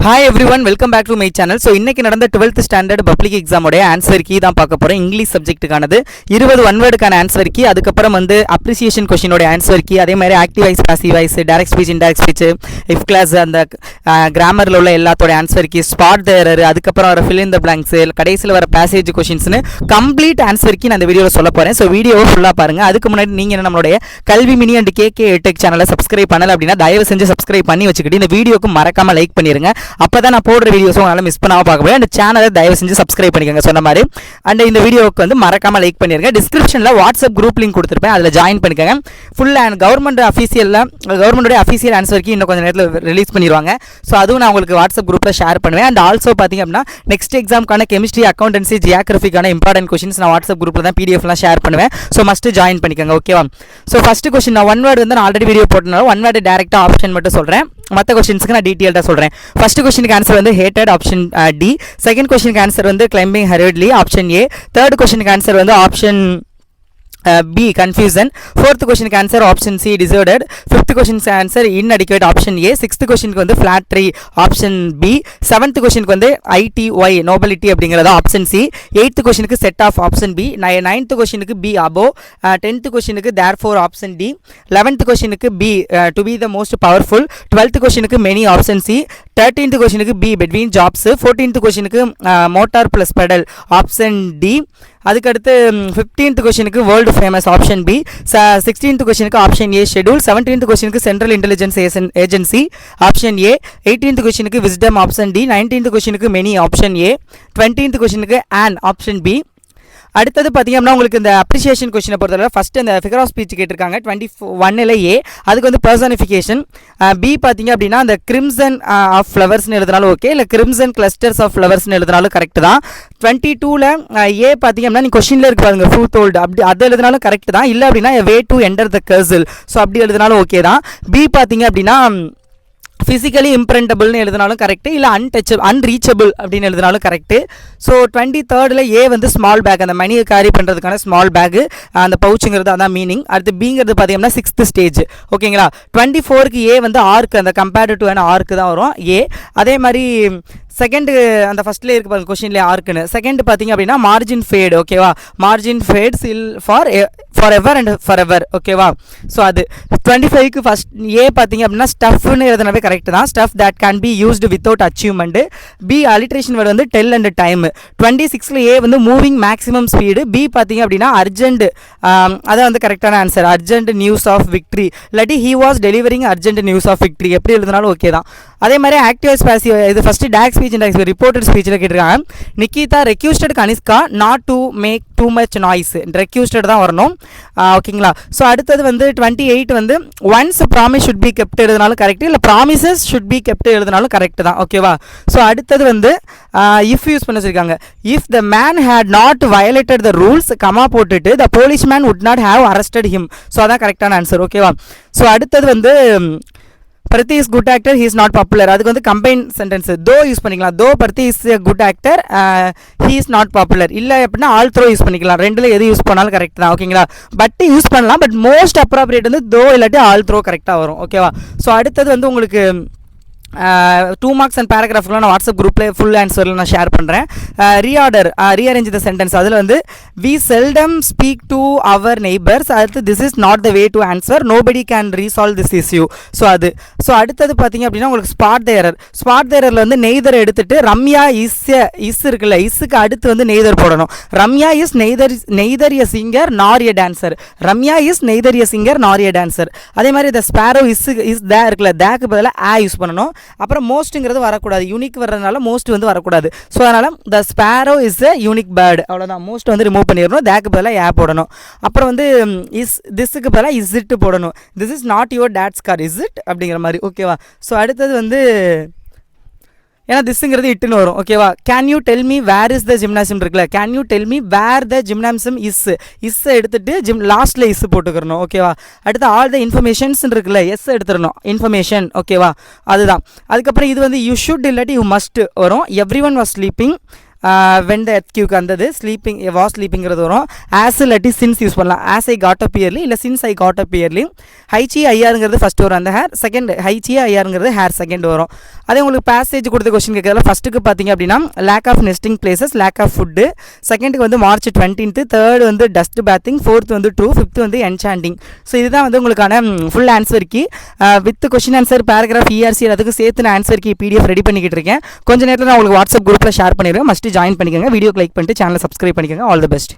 Hi everyone, welcome back to my channel. So இன்னைக்கு நடந்த 12th standard public exam உடைய answer key தான் பார்க்க போறோம். இங்கிலீஷ் சப்ஜெக்ட்டுக்கானது 20 ஒன் வேர்டுக்கான ஆன்சர் கீ, அதுக்கப்புறம் வந்து அப்ரிசியேஷன் கொஸ்டின் உடைய ஆன்சர் கீ, அதே மாதிரி active voice passive voice, direct speech indirect speech, if class, அந்த கிராமர்ல உள்ள எல்லாத்தோட answer key, spot the error, அதுக்கப்புறம் வர ஃபில் இன் த பிளாங்க்ஸ், கடைசியில் வர பேசேஜ் கொஸ்டின்ஸ்னு கம்ப்ளீட் ஆன்சர் கீ நான் இந்த வீடியோவில் சொல்ல போறேன். ஸோ வீடியோவை ஃபுல்லாக பாருங்க. அதுக்கு முன்னாடி நீங்க நம்மளுடைய கல்வி மினி அண்ட் கேகே டெக் சேனலை சப்ஸ்கிரைப் பண்ணல அப்படின்னா தயவு செஞ்சு சப்ஸ்கிரைப் பண்ணி வச்சுக்கிட்டு இந்த வீடியோக்கு மறக்காம லைக் பண்ணிருங்க. அப்பதான் நான் போடுற வீடியோஸும் உங்களால் மிஸ் பண்ணாம பார்க்க முடியும். அந்த சேனலை தயவு செஞ்சு சப்ஸ்கிரைப் பண்ணிக்கோங்க சொன்ன மாதிரி. அண்ட் இந்த வீடியோவுக்கு வந்து மறக்காம லைக் பண்ணிருங்க. டிஸ்கிரிப்ஷனில் வாட்ஸ்அப் குரூப் லிங்க் கொடுத்துருப்பேன், அதில் ஜாயின் பண்ணிக்கோங்க. ஃபுல் அண்ட் கவர்மெண்டோட அஃபீஷியல் ஆன்சர் கீ இன்னும் கொஞ்சம் நேரத்தில் ரிலீஸ் பண்ணிடுவாங்க. ஸோ அதுவும் நான் உங்களுக்கு வாட்ஸ்அப் குரூப்பில் ஷேர் பண்ணுவேன். அண்ட் ஆல்சோ பார்த்தீங்க அப்படின்னா நெக்ஸ்ட் எக்ஸாமுக்கான கெமிஸ்ட்ரி, அக்கௌண்டன்சி, ஜியாகிரபிக்கான இம்பார்ட்டன்ட் கொஸ்டின்ஸ் நான் வாட்ஸ்அப் குரூப்பில் தான் பிடிஎஃப்லாம் ஷேர் பண்ணுவேன். ஸோ மஸ்ட் ஜாயின் பண்ணிக்கோங்க, ஓகேவா? ஸோ ஃபர்ஸ்ட் கொஸ்டின் நான் ஒன் வேர்டு வந்து நான் ஆல்ரெடி வீடியோ போட்டனால ஒன் வேர்டு டேரெக்டாக ஆப்ஷன் மட்டும் சொல்கிறேன். மற்ற கொஸ்டின்ஸ்க்கு நான் டீட்டெயில்டாக சொல்கிறேன். ஃபர்ஸ்ட் கொஸ்டினுக்கு ஆன்சர் வந்து ஹேட்டட், ஆப்ஷன் டி. செகண்ட் கொஸ்டினுக்கு ஆன்சர் வந்து கிளைம்பிங் ஹரிட்லி, ஆப்ஷன் ஏ. தேர்ட் கொஸ்டினுக்கு ஆன்சர் வந்து option B confusion. Fourth question answer option C disordered. Fifth question answer inadequate, option A. Sixth question வந்து flattery, option B. Seventh question வந்து ITY nobility அப்படிங்கறது option C. Eighth question set of, option B. Ninth question B above. 10th question therefore, option D. 11th question B to be the most powerful. 12th question many, option C. 13th question B between jobs. 14th question motor plus pedal, option D. அதுக்கடுத்து 15th கொஸ்டினுக்கு world famous, option B. 16th கொஸ்டினுக்கு option A schedule. 17th கொஸ்டினுக்கு central intelligence agency, option A. 18th கொஸ்டினுக்கு wisdom, option D. 19th கொஸ்டினுக்கு many, option A. 20th கொஸ்டினுக்கு on, option B. அடுத்தது பார்த்தீங்கன்னா உங்களுக்கு இந்த அப்ரிசியேஷன் கொஸ்டினை பொறுத்தவரை ஃபர்ஸ்ட் இந்த ஃபிகர் ஆஃப் ஸ்பீச் கேட்டிருக்காங்க 21ல் ஏ. அதுக்கு வந்து பர்சனிஃபிகேஷன். பி பார்த்தீங்க அப்படின்னா அந்த கிரிம்சன் ஆஃப் ஃப்ளவர்ஸ்னு எழுதினாலும் ஓகே, இல்லை கிரிம்சன் கிளஸ்டர்ஸ் ஆஃப் ஃப்ளவர்ஸ்னு எழுதினாலும் கரெக்ட் தான். 22ல் ஏ பார்த்தீங்க அப்படின்னா நீ கொஸ்டினில் இருக்கு பாருங்க ஃபூ தோல்டு, அப்படி அது எழுதினாலும் கரெக்ட் தான். இல்லை அப்படின்னா way to enter the cursor, so அப்படி எழுதினாலும் ஓகே தான். பி பார்த்தீங்க அப்படின்னா ஃபிசிக்கலி இம்ப்ரிண்டபிள்னு எழுதினாலும் கரெக்டு, இல்லை அன்ரீச்சபிள் அப்படின்னு எழுதினாலும் கரெக்டு. ஸோ 23ல் ஏ வந்து ஸ்மால் பேக், அந்த மணியை கேரி பண்ணுறதுக்கான ஸ்மால் பேக்கு, அந்த பவுச்சுங்கிறது அதான் மீனிங். அடுத்து பிங்கிறது பார்த்தீங்கன்னா 6th ஸ்டேஜ், ஓகேங்களா? 24க்கு ஏ வந்து ஆர்க்கு, அந்த கம்பேர்டு டு ஆர்க்கு தான் வரும் ஏ. அதே மாதிரி செகண்டு அந்த ஃபர்ஸ்ட்லேயே இருக்கு பாருங்க கொஸ்டின்லேயே ஆர்க்குன்னு. செகண்ட் பார்த்தீங்க அப்படின்னா மார்ஜின் ஃபேட், ஓகேவா? Margin fades ill for ever and for ever, ஓகேவா? ஸோ அது 25க்கு ஃபர்ஸ்ட் ஏ பார்த்தீங்க அப்படின்னா ஸ்டஃப்னு எழுதினவே கரெக்ட் தான், stuff that can be used without achievement. B alliteration word வந்து டெல் அண்ட் டைம். 26ல் ஏ வந்து மூவிங் மேக்ஸிமம் ஸ்பீடு. பி பார்த்தீங்க அப்படின்னா அர்ஜென்ட், அதான் வந்து கரெக்டான answer, urgent news of victory, இல்லாட்டி he was delivering urgent news of victory, எப்படி எழுதினாலும் ஓகே தான். அதே மாதிரி ஆக்டிவ் பாசிவ், இது first talk speech index reported ஸ்பீச்சில் கேட்டிருக்காங்க. Nikita requested Kanishka not to make too much noise, requested தான் வரணும், ஓகேங்களா? ஸோ அடுத்தது வந்து 28 வந்து once promise should be kept எழுதினாலும் கரெக்ட், இல்லை ப்ராமிசஸ் ஷுட் பி கெப்ட் எழுதினாலும் கரெக்ட் தான், ஓகேவா? ஸோ அடுத்தது வந்து இஃப் யூஸ் பண்ண சொல்லியிருக்காங்க. If the man had not violated the rules, comma போட்டுட்டு the police man would not have arrested him, so அதான் கரெக்டான ஆன்சர், ஓகேவா? ஸோ அடுத்தது வந்து Prathi is good actor, he is not popular, அதுக்கு வந்து கம்பைன் சென்டென்ஸ் though யூஸ் பண்ணிக்கலாம். though Prathi is a good actor, he is not popular. இல்லை அப்படின்னா ஆல் த்ரோ யூஸ் பண்ணிக்கலாம், ரெண்டில் எது யூஸ் பண்ணாலும் கரெக்ட் தான், ஓகேங்களா? பட் யூஸ் பண்ணலாம், பட் மோஸ்ட் அப்ராப்ரியேட் வந்து though இல்லாட்டி ஆல் த்ரோ கரெக்டாக வரும், ஓகேவா? ஸோ அடுத்தது வந்து உங்களுக்கு 2 மார்க்ஸ் அண்ட் பேராகிராஃப்லாம் நான் வாட்ஸ்அப் குரூப்பில் ஃபுல் ஆன்சரில் நான் ஷேர் பண்ணுறேன். ரீஆரேஞ்ச் த சென்டென்ஸ், அதில் வந்து we seldom speak to our neighbours, அடுத்து this is not the way to answer, nobody can resolve this issue, so அது. ஸோ அடுத்தது பார்த்தீங்க அப்படின்னா உங்களுக்கு spot the error. Spot the எரரில் வந்து நெய்தர் எடுத்துட்டு ரம்யா இஸ் இருக்குல்ல, இஸ்ஸுக்கு அடுத்து வந்து நெய்தர் போடணும். Ramya is neither a singer nor a dancer, Ramya is neither a singer nor a dancer. அதே மாதிரி த ஸ்பேரோ இஸ் தே இருக்குல்ல, தேக்கு பதிலாக யூஸ் பண்ணணும். அப்புறம் மோஸ்ட்ங்கிறது வரக்கூடாது, யூனிக் வர்றதுனால மோஸ்ட் வந்து வரக்கூடாது. ஸோ அதனால் the sparrow is a unique bird, அவ்வளோதான். மோஸ்ட் வந்து ரிமூவ் பண்ணிடணும், தேக்கு பதிலாக ஏ போடணும். அப்புறம் வந்து திஸ்ஸுக்கு பதிலாக இஸ் இட் போடணும். This is not your dad's car, is it அப்படிங்கிற மாதிரி, ஓகேவா? ஸோ அடுத்தது வந்து ஏன்னா திஸ்ங்கிறது இட்டுன்னு வரும், ஓகேவா? Can you tell me where is the gymnasium இருக்குல்ல, can you tell me where the gymnasium இஸ்ஸை எடுத்துட்டு லாஸ்ட்டில் இஸ் போட்டுக்கிறணும், ஓகேவா? அடுத்து ஆல் த இன்ஃபர்மேஷன்ஸ் இருக்குல்ல, எஸ் எடுத்துடணும், இன்ஃபர்மேஷன், ஓகேவா? அதுதான். அதுக்கப்புறம் இது வந்து யூ ஷுட் இல்லாட்டி யூ மஸ்ட் வரும். Every one was sleeping, when the earthquake அந்தது ஸ்லீப்பிங் வாஸ் ஸ்லீப்பிங்கிறது வரும். ஆஸ் இல்லாட்டி சின்ஸ் யூஸ் பண்ணலாம். As I got up early இல்லை சின்ஸ் ஐ காட் அப் இயர்லி. ஹைச்சி ஐஆருங்கிறது ஃபஸ்ட்டு வரும் அந்த ஹேர், செகண்ட் ஹைச்சி ஐஆருங்கிறது ஹேர் செகண்ட் வரும். அதே உங்களுக்கு பேசேஜ் கொடுத்த கொஸ்டின் கேட்கறதுல ஃபஸ்ட்டுக்கு பார்த்தீங்க அப்படின்னா lack of nesting places, lack of food. செகண்டுக்கு வந்து மார்ச் 20th, தேர்டு வந்து டஸ்ட் பேத்திங், ஃபோர்த் வந்து ட்ரூ, ஃபிஃப்த் வந்து என்சாண்டிங். ஸோ இதுதான் வந்து உங்களுக்கான full answer key with question answer paragraph ERC எல்லாத்துக்கும் சேர்த்து நான் ஆன்சர் கீ பிடிஎஃப் ரெடி பண்ணிக்கிட்டு இருக்கேன். கொஞ்சம் நேரத்தில் நான் உங்களுக்கு வாட்ஸ்அப் குரூப்பில் ஷேர் பண்ணிடுவேன். மஸ்ட் ஜாயின் பண்ணிக்கோங்க. வீடியோக்கு லைக் பண்ணிட்டு சேனலை சப்ஸ்கிரைப் பண்ணிக்கோங்க. All the best.